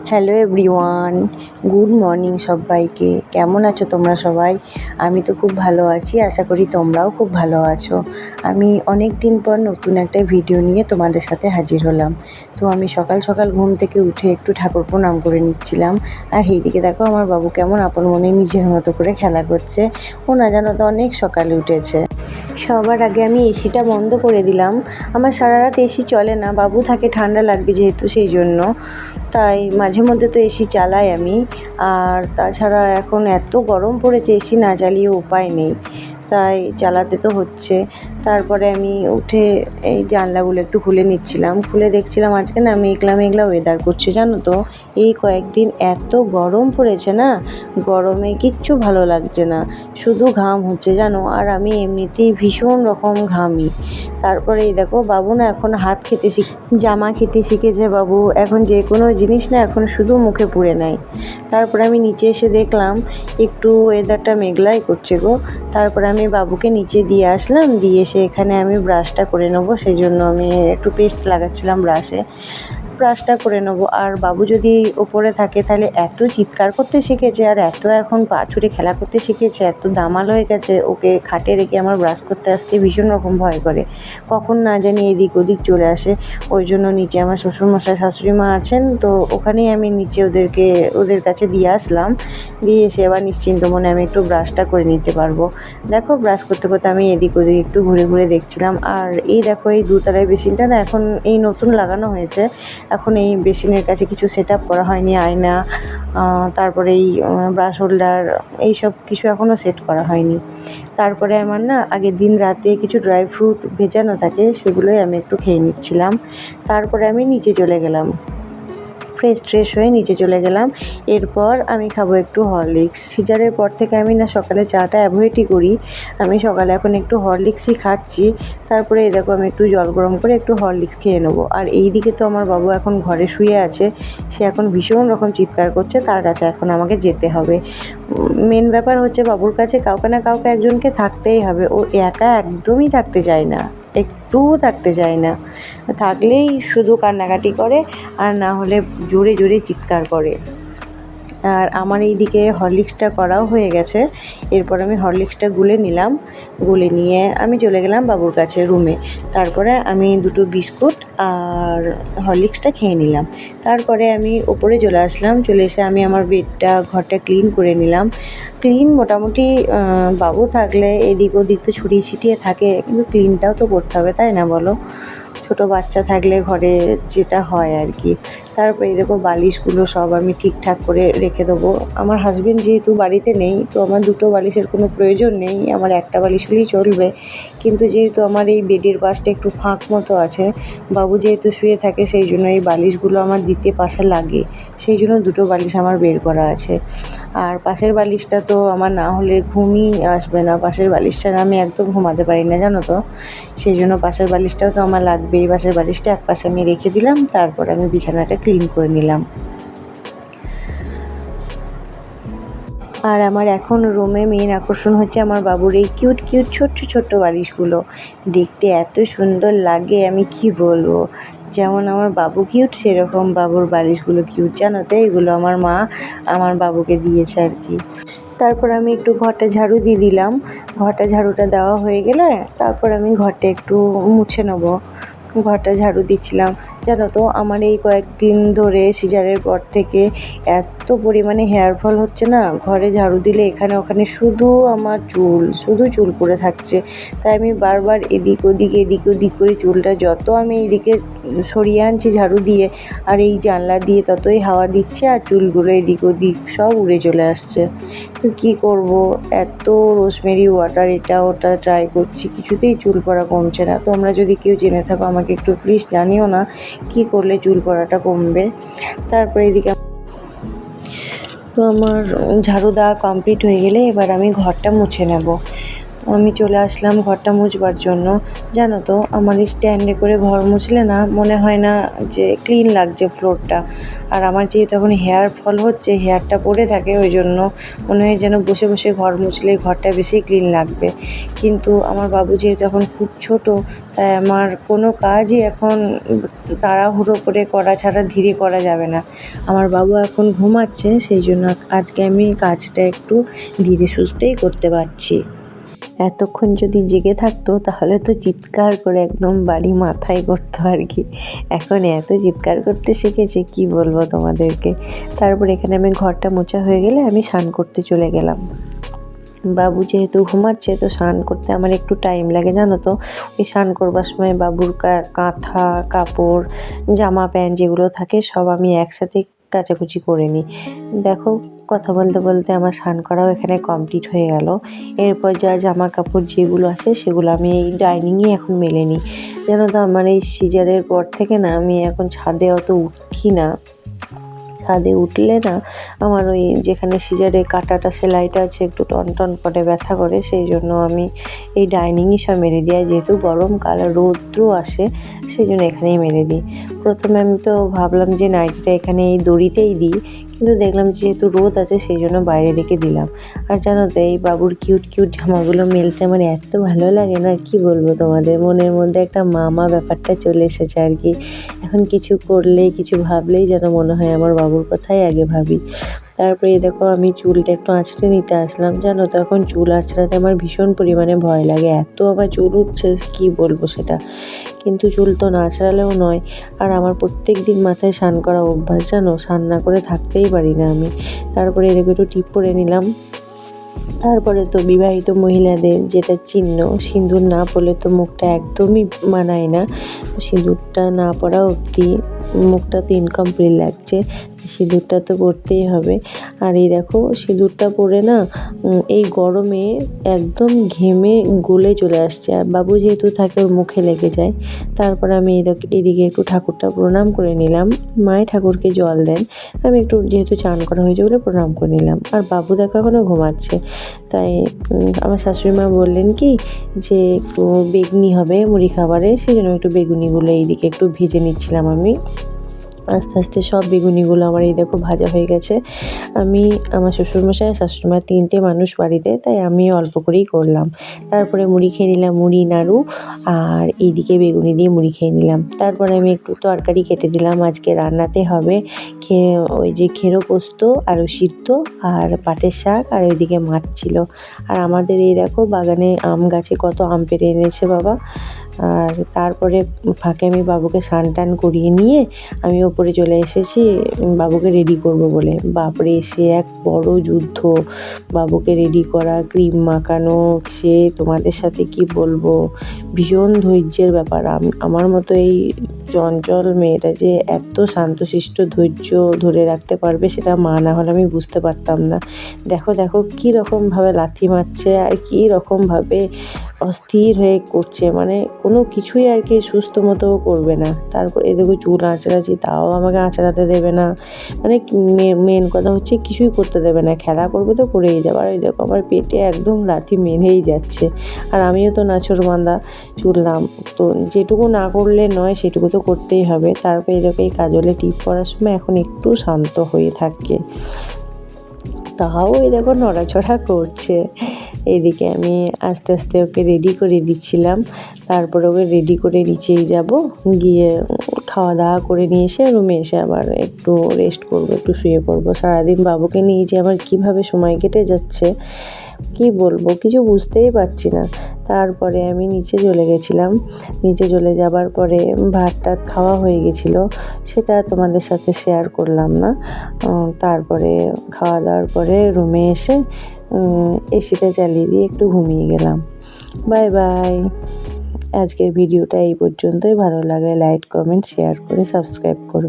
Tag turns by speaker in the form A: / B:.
A: Hello everyone, good morning সবাইকে। কেমন আছো তোমরা সবাই? আমি তো খুব ভালো আছি, আশা করি তোমরাও খুব ভালো আছো। আমি অনেক দিন পর নতুন একটা ভিডিও নিয়ে তোমাদের সাথে হাজির হলাম। তো আমি সকাল সকাল ঘুম থেকে উঠে একটু ঠাকুর প্রণাম করে নিচ্ছিলাম। আর এইদিকে দেখো আমার বাবু কেমন আপন মনে নিজের মতো করে খেলা করছে। ও না জানো তো অনেক সকালে উঠেছে। সবার আগে আমি এসিটা বন্ধ করে দিলাম। আমার সারা রাত এসি চলে না, বাবু থাকে ঠান্ডা লাগবে যেহেতু, সেই জন্য তাই মাঝে মধ্যে তো এসি চালাই আমি। আর তাছাড়া এখন এত গরম পড়েছে, এসি না চালিয়ে উপায় নেই, তাই চালাতে তো হচ্ছে। তারপরে আমি উঠে এই জানলাগুলো একটু খুলে নিচ্ছিলাম, খুলে দেখছিলাম আজকে না মেঘলা মেঘলা ওয়েদার করছে জানো তো। এই কয়েকদিন এত গরম পড়েছে না, গরমে কিচ্ছু ভালো লাগছে না, শুধু ঘাম হচ্ছে জানো। আর আমি এমনিতেই ভীষণ রকম ঘামি। তারপরে এই দেখো বাবু না এখন জামা খেতে শিখেছে বাবু। এখন যে কোনো জিনিস না এখন শুধু মুখে পুরে নেয়। তারপরে আমি নিচে এসে দেখলাম একটু ওয়েদারটা মেঘলাই করছে গো। তারপরে আমি বাবুকে নিচে দিয়ে আসলাম, দিয়ে এসে এখানে আমি ব্রাশটা করে নেবো, সেই জন্য আমি একটু পেস্ট লাগাচ্ছিলাম ব্রাশটা করে নেবো। আর বাবু যদি ওপরে থাকে তাহলে এত চিৎকার করতে শিখেছে, আর এত এখন পা ছুঁড়ে খেলা করতে শিখেছে, এত দামাল হয়ে গেছে, ওকে খাটে রেখে আমার ব্রাশ করতে আসতে ভীষণ রকম ভয় করে, কখন না জানি এদিক ওদিক চলে আসে। ওই জন্য নিচে আমার শ্বশুরমশাই শাশুড়ি মা আছেন, তো ওখানেই আমি নিচে ওদের কাছে দিয়ে আসলাম। দিয়ে এসে এবার নিশ্চিন্ত মনে আমি একটু ব্রাশটা করে নিতে পারবো। দেখো ব্রাশ করতে করতে আমি এদিক ওদিক একটু ঘুরে ঘুরে দেখছিলাম। আর এই দেখো এই দুতলায় বেসিনটা না এখন এই নতুন লাগানো হয়েছে। এখন এই বেসিনের কাছে কিছু সেট আপ করা হয়নি, আয়না তারপরে এই ব্রাশ হোল্ডার এইসব কিছু এখনও সেট করা হয়নি। তারপরে আমার না আগের দিন রাতে কিছু ড্রাই ফ্রুট ভেজানো থাকে, সেগুলোই আমি একটু খেয়ে নিচ্ছিলাম। তারপরে আমি নিচে চলে গেলাম, ফ্রেশ হয়ে নিচে চলে গেলাম। এরপর আমি খাবো একটু হরলিক্স। সিজারের পর থেকে আমি না সকালে চাটা অ্যাভয়েডই করি, আমি সকালে এখন একটু হরলিক্সই খাচ্ছি। তারপরে এই দেখো আমি একটু জল গরম করে একটু হরলিক্স খেয়ে নেবো। আর এই দিকে তো আমার বাবু এখন ঘরে শুয়ে আছে, সে এখন ভীষণ রকম চিৎকার করছে, তার কাছে এখন আমাকে যেতে হবে। মেন ব্যাপার হচ্ছে বাবুর কাছে কাউকে না কাউকে একজনকে থাকতেই হবে, ও একা একদমই থাকতে চায় না, একটুও থাকতে চায় না। থাকলেই শুধু কান্নাকাটি করে, আর না হলে জোরে জোরে চিৎকার করে। আর আমার এই দিকে হরলিক্সটা করাও হয়ে গেছে। এরপর আমি হরলিক্সটা গুলে নিলাম, গুলে নিয়ে আমি চলে গেলাম বাবুর কাছে রুমে। তারপরে আমি দুটো বিস্কুট আর হরলিক্সটা খেয়ে নিলাম। তারপরে আমি ওপরে চলে আসলাম, চলে এসে আমি আমার ঘরটা ক্লিন করে নিলাম। ক্লিন মোটামুটি বাবু থাকলে এদিক ওদিক তো ছড়িয়ে ছিটিয়ে থাকে, কিন্তু ক্লিনটাও তো করতে হবে, তাই না বলো? ছোটো বাচ্চা থাকলে ঘরে যেটা হয় আর কি। তারপরে দেখো বালিশগুলো সব আমি ঠিকঠাক করে রেখে দেবো। আমার হাজবেন্ড যেহেতু বাড়িতে নেই, তো আমার দুটো বালিশের কোনো প্রয়োজন নেই, আমার একটা বালিশ হলেই চলবে। কিন্তু যেহেতু আমার এই বেডের পাশটা একটু ফাঁক মতো আছে, বাবু যেহেতু শুয়ে থাকে, সেই জন্য এই বালিশগুলো আমার দিতে পাশে লাগে, সেই জন্য দুটো বালিশ আমার বের করা আছে। আর পাশের বালিশটা তো আমার না হলে ঘুমই আসবে না, পাশের বালিশ ছাড়া আমি একদম ঘুমাতে পারি না জানো তো। সেই জন্য পাশের বালিশটাও তো আমার লাগবে। এই পাশের বালিশটা এক পাশে আমি রেখে দিলাম, তারপর আমি বিছানাটা ক্লিন করে নিলাম। আর আমার এখন রুমে মেন আকর্ষণ হচ্ছে আমার বাবুর এই কিউট কিউট ছোট্ট বালিশগুলো, দেখতে এত সুন্দর লাগে আমি কি বলবো। যেমন আমার বাবু কিউট, সেরকম বাবুর বালিশগুলো কিউট জানো তো। এগুলো আমার মা আমার বাবুকে দিয়েছে আর কি। তারপর আমি একটু ঘরটা ঝাড়ু দিয়ে দিলাম। ঘরটা ঝাড়ুটা দেওয়া হয়ে গেলে তারপর আমি ঘরটা একটু মুছে নেবো। ঘরটা ঝাড়ু দিচ্ছিলাম জানো তো। আমার এই কয়েকদিন ধরে সিজারের পর থেকে এত পরিমাণে হেয়ার ফল হচ্ছে না, ঘরে ঝাড়ু দিলে এখানে ওখানে শুধু আমার শুধু চুল পড়ে থাকছে। তাই আমি বারবার এদিক ওদিক করে চুলটা যত আমি এইদিকে সরিয়ে আনছি ঝাড়ু দিয়ে, আর এই জানলা দিয়ে ততই হাওয়া দিচ্ছে, আর চুলগুলো এদিক ওদিক সব উড়ে চলে আসছে। তো কী করব, এত রোজমেরি ওয়াটার এটা ওটা ট্রাই করছি, কিছুতেই চুল পড়া কমছে না। তোমরা যদি কেউ জেনে থাকো আমাকে একটু প্লিজ জানিও না, কী করলে চুল পড়াটা কমবে। তারপরে এদিকে তো আমার ঝাড়ু দেওয়া কমপ্লিট হয়ে গেলে এবার আমি ঘরটা মুছে নেব। আমি চলে আসলাম ঘরটা মুছবার জন্য। জানো তো আমার এই স্ট্যান্ডে করে ঘর মুছলে না মনে হয় না যে ক্লিন লাগছে ফ্লোরটা। আর আমার যেহেতু এখন হেয়ার ফল হচ্ছে, হেয়ারটা পড়ে থাকে, ওই জন্য মনে হয় যেন বসে বসে ঘর মুছলে ঘরটা বেশি ক্লিন লাগবে। কিন্তু আমার বাবু যেহেতু এখন খুব ছোট, তাই আমার কোনো কাজই এখন তাড়াহুড়ো করে করা ছাড়া ধীরে করা যাবে না। আমার বাবু এখন ঘুমাচ্ছে, সেই জন্য আজকে আমি কাজটা একটু ধীরে সুস্থেই করতে পারছি। এতক্ষণ যদি জেগে থাকতো তাহলে তো চিৎকার করে একদম বাড়ি মাথায় করতো আর কি। এখন এত চিৎকার করতে শিখেছে কি বলবো তোমাদেরকে। তারপর এখানে আমি ঘরটা মোছা হয়ে গেলে আমি স্নান করতে চলে গেলাম। বাবু যেহেতু ঘুমাচ্ছে তো স্নান করতে আমার একটু টাইম লাগে জানো তো। ওই স্নান করবার সময় বাবুর কাঁথা কাপড় জামা প্যান্ট যেগুলো থাকে সব আমি একসাথে কাচাকুচি করে নিই। দেখো কথা বলতে বলতে আমার স্নান করাও এখানে কমপ্লিট হয়ে গেল। এরপর যা জামা কাপড় যেগুলো আছে সেগুলো আমি এই ডাইনিংয়ে এখন মেলে নিই। জানো তো আমার এই সিজারের পর থেকে না আমি এখন ছাদে অত উঠি না। ছাদে উঠলে না আমার ওই যেখানে সিজারে কাটাটা সেলাইটা আছে একটু টনটন করে ব্যথা করে, সেই জন্য আমি এই ডাইনিংই সব মেরে দিই। আর যেহেতু গরমকাল রৌদ্র আসে সেই জন্য এখানেই মেরে দিই। প্রথমে আমি তো ভাবলাম যে নাইটিটা এখানে এই দড়িতেই দিই, কিন্তু দেখলাম যেহেতু রোদ আছে সেই জন্য বাইরে রেখে দিলাম। আর জানো তো এই বাবুর কিউট কিউট জামাগুলো মেলতে আমার এত ভালো লাগে না কি বলবো তোমাদের। মনের মধ্যে একটা মামা ব্যাপারটা চলে এসেছে আর কি। এখন কিছু করলেই কিছু ভাবলেই যেন মনে হয় আমার বাবুর কথাই আগে ভাবি। তারপরে এই দেখো আমি চুলটা একটু আঁচড়ে নিতে আসলাম। জানো তো এখন চুল আঁচড়াতে আমার ভীষণ পরিমাণে ভয় লাগে, এত আমার চুল উঠছে কি বলবো সেটা। কিন্তু চুল তো না আঁচড়ালেও নয়। আর আমার প্রত্যেক দিন মাথায় স্নান করা অভ্যাস, জানো স্নান না করে থাকতেই পারি না আমি। তারপরে এদিকে একটু টিপ পরে নিলাম। তারপরে তো বিবাহিত মহিলাদের যেটা চিহ্ন, সিঁদুর না পরলে তো মুখটা একদমই মানায় না। সিঁদুরটা না পরা অবধি মুখটা তো ইনকমপ্লিট লাগছে, সিঁদুরটা তো পরতেই হবে। আর এই দেখো সিঁদুরটা পরে না এই গরমে একদম ঘেমে গলে চলে আসছে। আর বাবু যেহেতু থাকে ওর মুখে লেগে যায়। তারপরে আমি এদিকে একটু ঠাকুরটা প্রণাম করে নিলাম। মায়ে ঠাকুরকে জল দেন, আমি একটু যেহেতু চান করা হয়েছে বলে প্রণাম করে নিলাম। আর বাবু দেখো এখনও ঘুমাচ্ছে। তাই আমার শাশুড়ি মা বললেন কি যে একটু বেগুনি হবে মুড়ি খাবারে, সেই জন্য একটু বেগুনিগুলো এইদিকে একটু ভেজে নিচ্ছিলাম আমি। আস্তে আস্তে সব বেগুনিগুলো আমার এই দেখো ভাজা হয়ে গেছে। আমি আমার শ্বশুরমশাই শাশুড়িমা 3টে মানুষ বাড়িতে, তাই আমি অল্প করেই করলাম। তারপরে মুড়ি খেয়ে নিলাম, মুড়ি নাড়ু, আর এইদিকে বেগুনি দিয়ে মুড়ি খেয়ে নিলাম। তারপরে আমি একটু তরকারি কেটে দিলাম। আজকে রান্নাতে হবে ওই যে খেরো পোস্ত, আলু সিদ্ধ, আর পাটের শাক, আর ওইদিকে মাছ ছিল। আর আমাদের এই দেখো বাগানে আম গাছে কত আম পেড়ে এনেছে বাবা। আর তারপরে ফাঁকে আমি বাবুকে স্নান টান করিয়ে নিয়ে আমি ওপরে চলে এসেছি বাবুকে রেডি করব বলে। বাপরে সে এক বড় যুদ্ধ, বাবুকে রেডি করা, ক্রিম মাখানো, সে তোমাদের সাথে কি বলবো, ভীষণ ধৈর্যের ব্যাপার। আমার মতো এই চঞ্চল মেয়েটা যে এত শান্তশিষ্ট ধৈর্য ধরে রাখতে পারবে সেটা মা না হলে আমি বুঝতে পারতাম না। দেখো দেখো কী রকমভাবে লাথি মারছে আর কী রকমভাবে অস্থির হয়ে করছে, মানে কোনো কিছুই আর কি সুস্থ মতো করবে না। তারপর এদিকে চুল আঁচড়াচ্ছি তাও আমাকে আঁচড়াতে দেবে না, মানে মেন কথা হচ্ছে কিছুই করতে দেবে না, খেলা করবে তো করেই যাবে। আর ওই দেখো আমার পেটে একদম লাথি মেরেই যাচ্ছে। আর আমিও তো নাছোড়বান্দা চুললাম, তো যেটুকু না করলে নয় সেটুকু তো করতেই হবে। তারপর এই দেখো এই কাজলে টিপ পরার সময় এখন একটু শান্ত হয়ে থাকে, তাও এই দেখো নড়াচড়া করছে। এদিকে আমি আস্তে আস্তে ওকে রেডি করে দিচ্ছিলাম। তারপরে ওকে রেডি করে নিচেই যাব, গিয়ে খাওয়া দাওয়া করে নিয়ে এসে রুমে এসে আবার একটু রেস্ট করব, একটু শুয়ে পড়বো। সারাদিন বাবুকে নিয়ে যে আমার কীভাবে সময় কেটে যাচ্ছে কি বলবো, কিছু বুঝতেই পারছি না। তারপরে আমি নিচে চলে গেছিলাম। নিচে চলে যাবার পরে ভাত টাত খাওয়া হয়ে গেছিলো, সেটা তোমাদের সাথে শেয়ার করলাম না। তারপরে খাওয়া দাওয়ার পরে রুমে এসে এসিটা চালিয়ে দিয়ে একটু ঘুমিয়ে গেলাম। Bye bye. আজকের ভিডিওটা এই পর্যন্তই। ভালো লাগলে লাইক কমেন্ট শেয়ার করে সাবস্ক্রাইব করো।